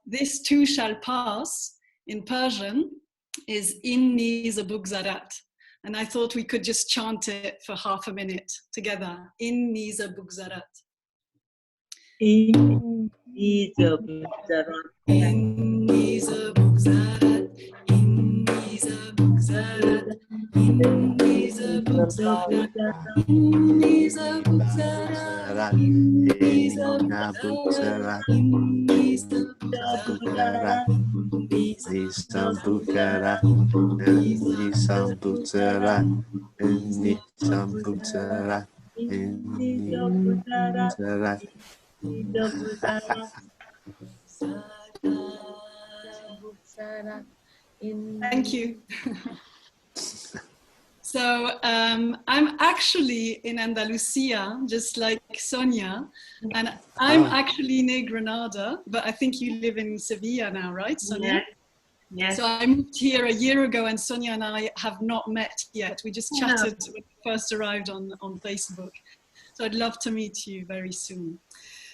this too shall pass in Persian is Inni Zabugzarat. And I thought we could just chant it for half a minute together. Inni Zabugzarat. Inni Zabugzarat. Inni Zabugzarat. Inni Zabugzarat. Inni Zabugzarat. Inni Zabugzarat. Inni Zabugzarat. Inni Zabugzarat. Nisambukara, Nisambutara, Nisambutara, Nisambutara. Thank you. So I'm actually in Andalusia, just like Sonia, and I'm actually near Granada, but I think you live in Sevilla now, right, Sonia? Yes. Yes. So I moved here a year ago, and Sonia and I have not met yet. We just chatted when we first arrived on Facebook. So I'd love to meet you very soon.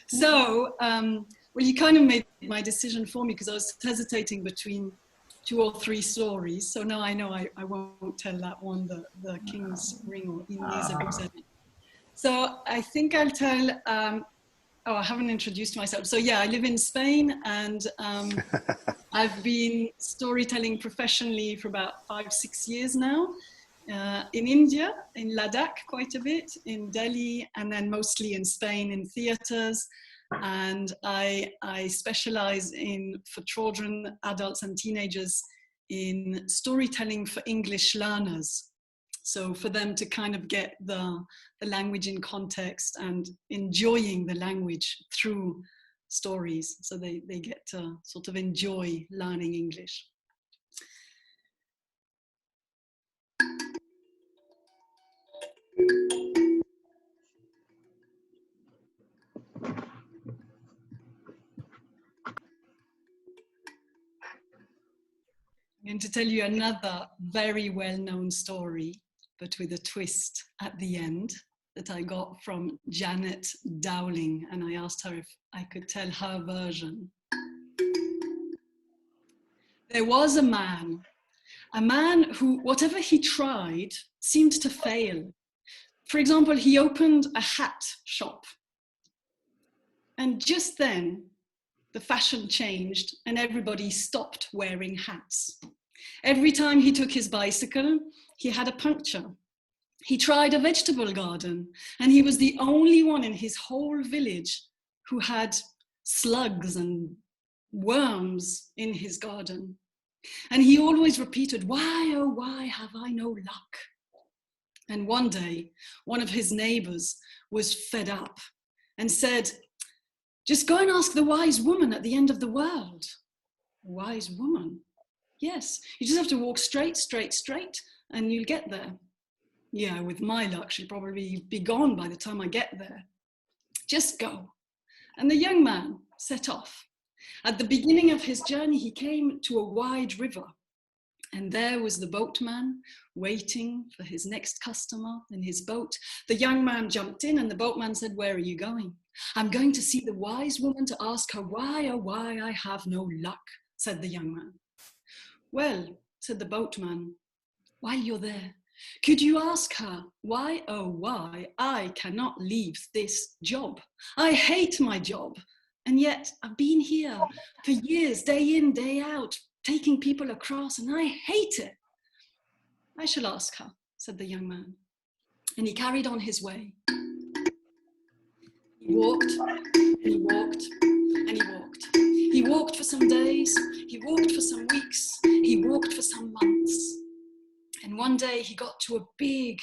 So, well, you kind of made my decision for me because I was hesitating between 2 or 3 stories. So now I know I won't tell that one, the King's Ring or Inni. So I think I'll tell, oh, I haven't introduced myself. So yeah, I live in Spain, and I've been storytelling professionally for about 5-6 years now. In India, in Ladakh quite a bit, in Delhi, and then mostly in Spain in theatres. And I specialize for children, adults and teenagers in storytelling for English learners. So for them to kind of get the language in context and enjoying the language through stories. So they get to sort of enjoy learning English. I'm going to tell you another very well-known story, but with a twist at the end, that I got from Janet Dowling, and I asked her if I could tell her version. There was a man who, whatever he tried, seemed to fail. For example, he opened a hat shop, and just then the fashion changed and everybody stopped wearing hats. Every time he took his bicycle, he had a puncture. He tried a vegetable garden, and he was the only one in his whole village who had slugs and worms in his garden. And he always repeated, "Why, oh why have I no luck?" And one day, one of his neighbors was fed up and said, "Just go and ask the wise woman at the end of the world." Wise woman? Yes, you just have to walk straight, straight, straight, and you'll get there. Yeah, with my luck, she'll probably be gone by the time I get there. Just go. And the young man set off. At the beginning of his journey, he came to a wide river, and there was the boatman waiting for his next customer in his boat. The young man jumped in, and the boatman said, "Where are you going?" "I'm going to see the wise woman to ask her why, oh why I have no luck," said the young man. "Well," said the boatman, "while you're there, could you ask her why, oh why I cannot leave this job? I hate my job, and yet I've been here for years, day in, day out, taking people across, and I hate it." "I shall ask her," said the young man. And he carried on his way. He walked, and he walked, and he walked. He walked for some days, he walked for some weeks, he walked for some months. And one day he got to a big,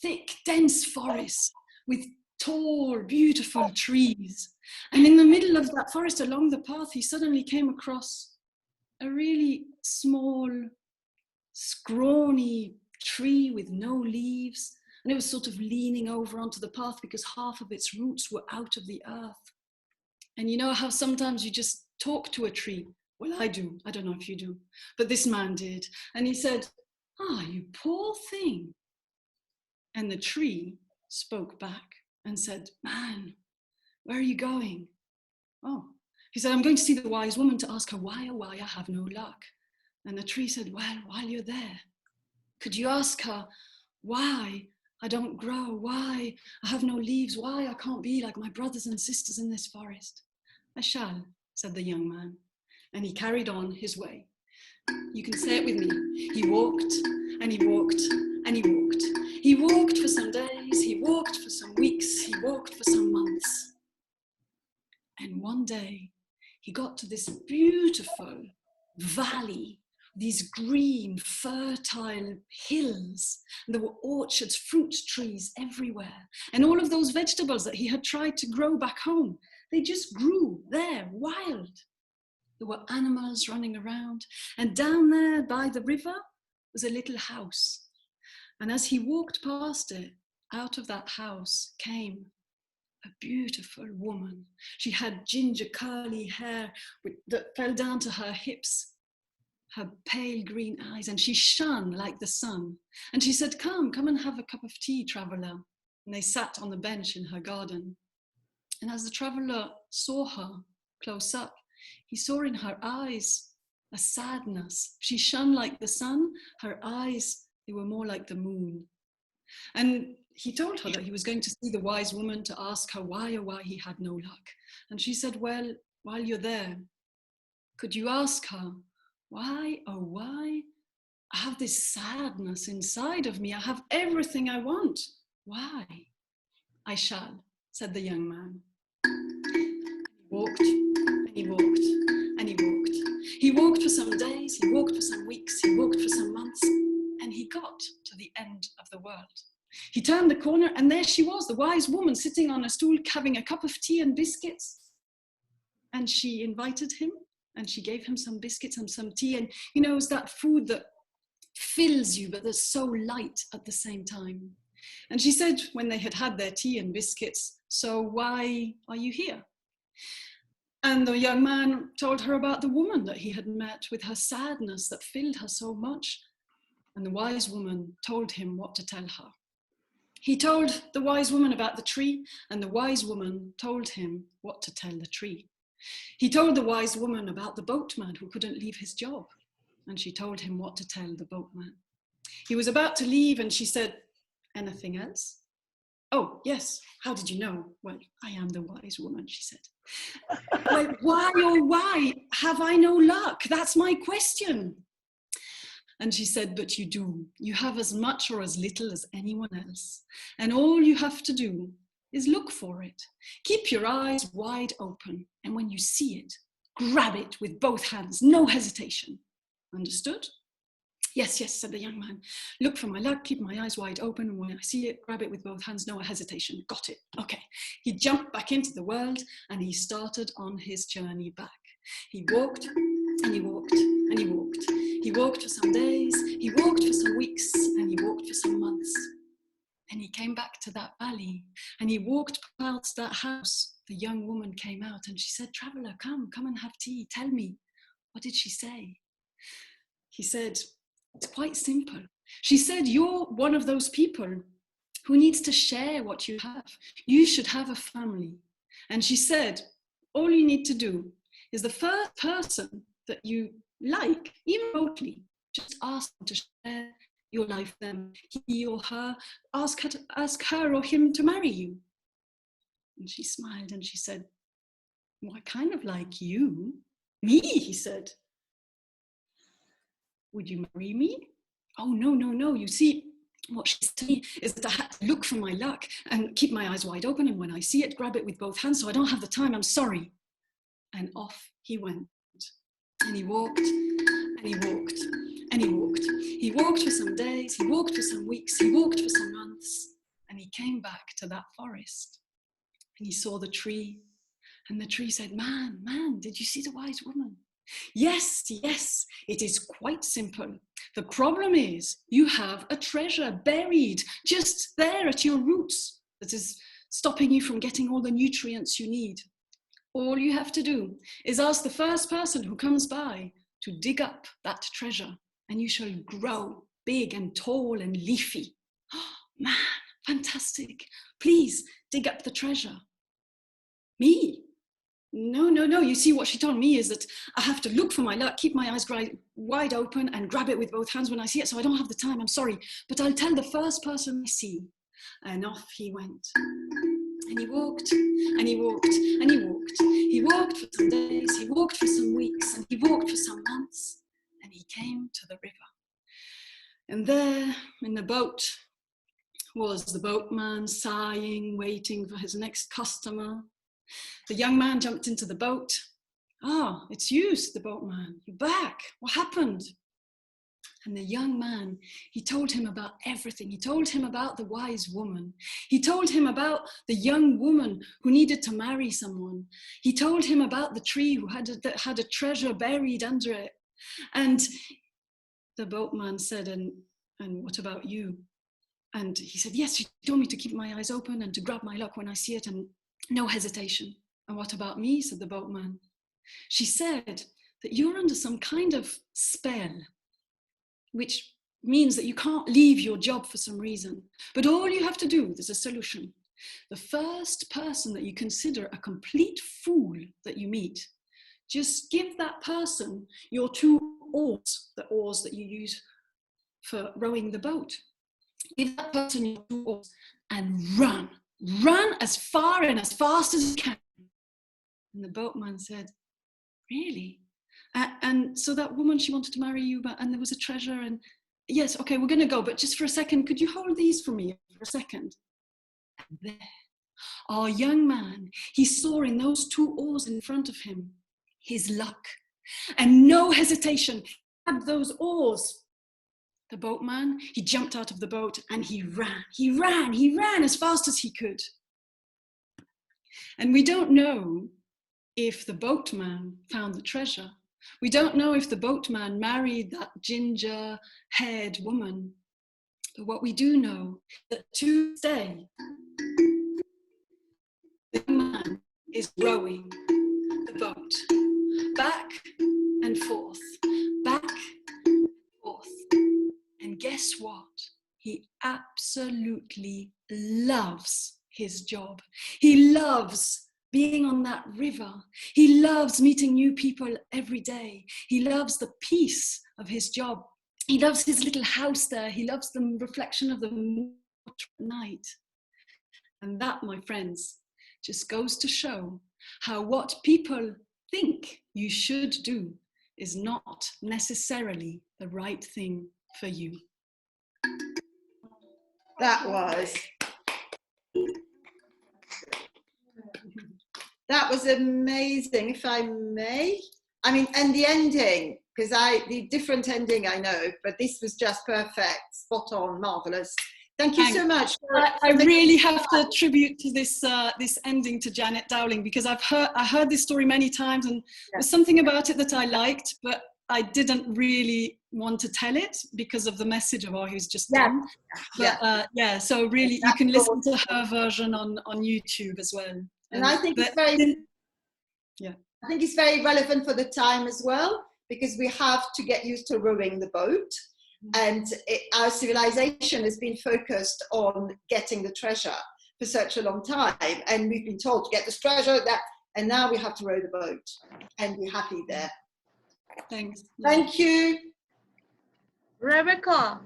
thick, dense forest with tall, beautiful trees. And in the middle of that forest, along the path, he suddenly came across a really small, scrawny tree with no leaves. And it was sort of leaning over onto the path because half of its roots were out of the earth. And you know how sometimes you just talk to a tree? Well, I do. I don't know if you do. But this man did. And he said, "Ah, you poor thing." And the tree spoke back and said, "Man, where are you going?" "Oh, He said, I'm going to see the wise woman to ask her why, oh why I have no luck. And the tree said, well, while you're there, could you ask her why I don't grow, why I have no leaves, why I can't be like my brothers and sisters in this forest? I shall, said the young man, and he carried on his way. You can say it with me. He walked and he walked and he walked. He walked for some days, he walked for some weeks, he walked for some months. And one day he got to this beautiful valley, these green, fertile hills. And there were orchards, fruit trees everywhere. And all of those vegetables that he had tried to grow back home, they just grew there, wild. There were animals running around. And down there by the river was a little house. And as he walked past it, out of that house came a beautiful woman. She had ginger curly hair that fell down to her hips, her pale green eyes, and she shone like the sun. And she said, come and have a cup of tea, traveller. And they sat on the bench in her garden. And as the traveller saw her close up, he saw in her eyes a sadness. She shone like the sun. Her eyes, they were more like the moon. And he told her that he was going to see the wise woman to ask her why he had no luck. And she said, well, while you're there, could you ask her, why, oh why, I have this sadness inside of me. I have everything I want. Why? I shall, said the young man. He walked and he walked and he walked. He walked for some days, he walked for some weeks, he walked for some months, and he got to the end of the world. He turned the corner and there she was, the wise woman sitting on a stool having a cup of tea and biscuits. And she invited him and she gave him some biscuits and some tea. And you know, it's that food that fills you, but that's so light at the same time. And she said, when they had had their tea and biscuits, so why are you here? And the young man told her about the woman that he had met with her sadness that filled her so much. And the wise woman told him what to tell her. He told the wise woman about the tree, and the wise woman told him what to tell the tree. He told the wise woman about the boatman who couldn't leave his job, and she told him what to tell the boatman. He was about to leave and she said, anything else? Oh, yes, how did you know? Well, I am the wise woman, she said. Well, why, oh why have I no luck? That's my question. And she said, but you do. You have as much or as little as anyone else. And all you have to do is look for it. Keep your eyes wide open. And when you see it, grab it with both hands, no hesitation. Understood? Yes, yes, said the young man. Look for my luck, keep my eyes wide open. And when I see it, grab it with both hands, no hesitation. Got it. Okay. He jumped back into the world and he started on his journey back. He walked and he walked and he walked. He walked for some days, he walked for some weeks, and he walked for some months. And he came back to that valley and he walked past that house. The young woman came out and she said, traveller, come and have tea. Tell me, what did she say? He said, it's quite simple. She said, you're one of those people who needs to share what you have. You should have a family. And she said, all you need to do is the first person that you like, even remotely, just ask them to share your life with them, he or her, ask her or him to marry you. And she smiled and she said, well, I kind of like you. Me, he said. Would you marry me? Oh, no. You see, what she said to me is that I had to look for my luck and keep my eyes wide open. And when I see it, grab it with both hands. So I don't have the time. I'm sorry. And off he went. And he walked and he walked and he walked. He walked for some days. He walked for some weeks. He walked for some months. And he came back to that forest. And he saw the tree. And the tree said, man, did you see the wise woman? Yes, it is quite simple. The problem is you have a treasure buried just there at your roots that is stopping you from getting all the nutrients you need. All you have to do is ask the first person who comes by to dig up that treasure and you shall grow big and tall and leafy. Oh, man, fantastic. Please dig up the treasure. Me? no. You see, what she told me is that I have to look for my luck, keep my eyes wide open and grab it with both hands when I see it. So I don't have the time, I'm sorry. But I'll tell the first person I see. And off he went. And he walked, and he walked, and he walked. He walked for some days, he walked for some weeks, and he walked for some months. And he came to the river. And there, in the boat, was the boatman sighing, waiting for his next customer. The young man jumped into the boat. "Ah, it's you," said the boatman. "You're back. What happened?" And the young man, he told him about everything. He told him about the wise woman. He told him about the young woman who needed to marry someone. He told him about the tree who that had a treasure buried under it. And the boatman said, and what about you? And he said, "Yes, you told me to keep my eyes open and to grab my luck when I see it, and no hesitation." "And what about me?" said the boatman. "She said that you're under some kind of spell, which means that you can't leave your job for some reason. But all you have to do, there's a solution. The first person that you consider a complete fool that you meet, just give that person your 2 oars, the oars that you use for rowing the boat. Give that person your 2 oars and run. Run as far and as fast as you can." And the boatman said, "Really? And so that woman, she wanted to marry you, and there was a treasure, and yes, okay, we're going to go, but just for a second, could you hold these for me for a second?" And there, our young man, he saw in those 2 oars in front of him his luck, and no hesitation, he grabbed those oars. The boatman, he jumped out of the boat and he ran as fast as he could. And we don't know if the boatman found the treasure. We don't know if the boatman married that ginger-haired woman. But what we do know is that to this day, the man is rowing the boat back and forth, back and forth. And guess what? He absolutely loves his job. He loves being on that river. He loves meeting new people every day. He loves the peace of his job. He loves his little house there. He loves the reflection of the water at night. And that, my friends, just goes to show how what people think you should do is not necessarily the right thing for you. That was amazing, if I may. I mean, and the ending, because the different ending I know, but this was just perfect, spot on, marvelous. Thank you so much. I really have to attribute to this this ending to Janet Dowling, because I heard this story many times, and there's something about it that I liked, but I didn't really want to tell it because of the message of what he was just done. But so really, you can listen to her version on YouTube as well. And I think it's very, I think it's very relevant for the time as well, because we have to get used to rowing the boat. And our civilization has been focused on getting the treasure for such a long time. And we've been told to get this treasure, and now we have to row the boat. And we're happy there. Thanks. Thank you. Rebecca.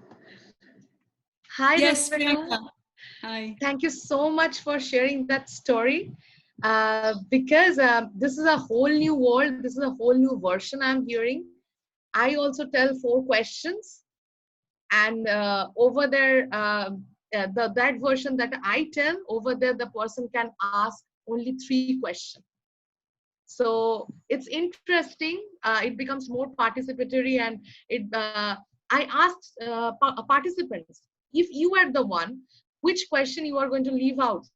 Hi, yes, Rebecca. Priyanka. Hi. Thank you so much for sharing that story. Because this is a whole new world. This is a whole new version I'm hearing. I also tell 4 questions. And over there, that version that I tell, over there, the person can ask only 3 questions. So it's interesting. It becomes more participatory, and I asked participants, if you are the one, which question you are going to leave out?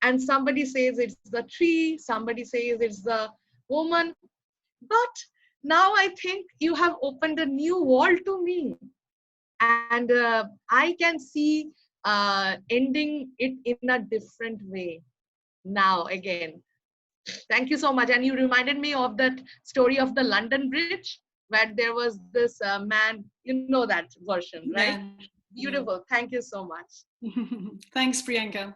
And somebody says it's the tree, somebody says it's the woman. But now I think you have opened a new world to me. And I can see ending it in a different way now again. Thank you so much. And you reminded me of that story of the London Bridge, where there was this man, you know that version, right? Yeah. Beautiful. Thank you so much. Thanks, Priyanka.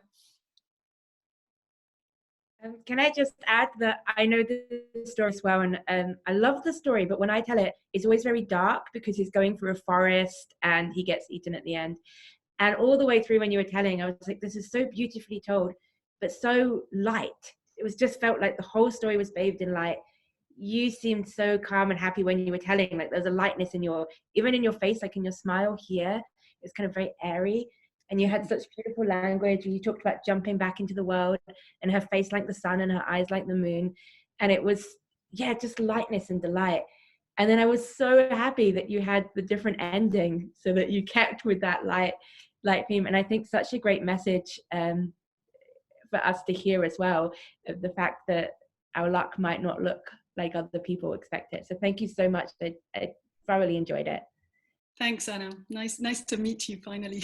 Can I just add that I know the story as well, and I love the story, but when I tell it, it's always very dark because he's going through a forest and he gets eaten at the end. And all the way through when you were telling, I was like, this is so beautifully told, but so light. It was just felt like the whole story was bathed in light. You seemed so calm and happy when you were telling, like there's a lightness in your, even in your face, like in your smile here, it's kind of very airy. And you had such beautiful language. You talked about jumping back into the world and her face like the sun and her eyes like the moon. And it was, yeah, just lightness and delight. And then I was so happy that you had the different ending so that you kept with that light theme. And I think such a great message for us to hear as well, of the fact that our luck might not look like other people expect it. So thank you so much. I thoroughly enjoyed it. Thanks, Anna. Nice to meet you finally.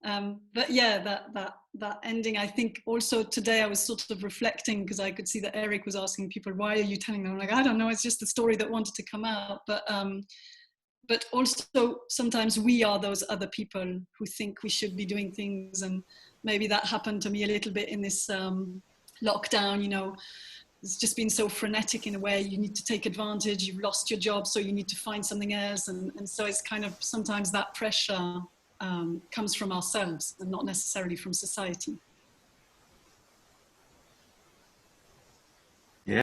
But yeah, that ending, I think also today I was sort of reflecting because I could see that Eric was asking people, why are you telling them? I'm like, I don't know, it's just the story that wanted to come out. But also sometimes we are those other people who think we should be doing things, and maybe that happened to me a little bit in this lockdown, you know. It's just been so frenetic in a way. You need to take advantage, you've lost your job, so you need to find something else. And so it's kind of, sometimes that pressure comes from ourselves and not necessarily from society.